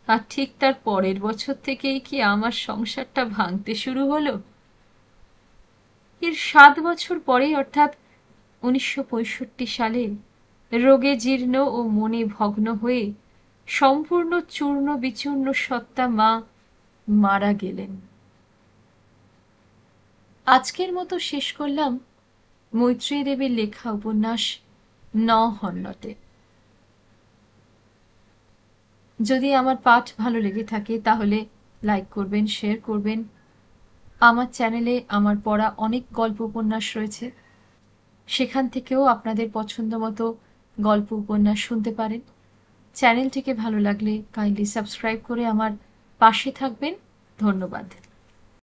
আর ঠিক তার পরের বছর থেকেই কি আমার সংসারটা ভাঙতে শুরু হলো। এর 7 বছর পরে, অর্থাৎ 1965 সালে, রোগে জীর্ণ ও মনে ভগ্ন হয়ে সম্পূর্ণ চূর্ণ বিচূর্ণ সত্তা মা মারা গেলেন। আজকের মতো শেষ করলাম মৈত্রেয়ী দেবীর লেখা উপন্যাস ন হন্যতে। যদি আমার পাঠ ভালো লেগে থাকে তাহলে লাইক করবেন, শেয়ার করবেন। আমার চ্যানেলে আমার পড়া অনেক গল্প উপন্যাস রয়েছে, সেখান থেকেও আপনাদের পছন্দ মতো গল্প উপন্যাস শুনতে পারেন। চ্যানেলটিকে ভালো লাগলে কাইন্ডলি সাবস্ক্রাইব করে আমার পাশে থাকবেন। ধন্যবাদ।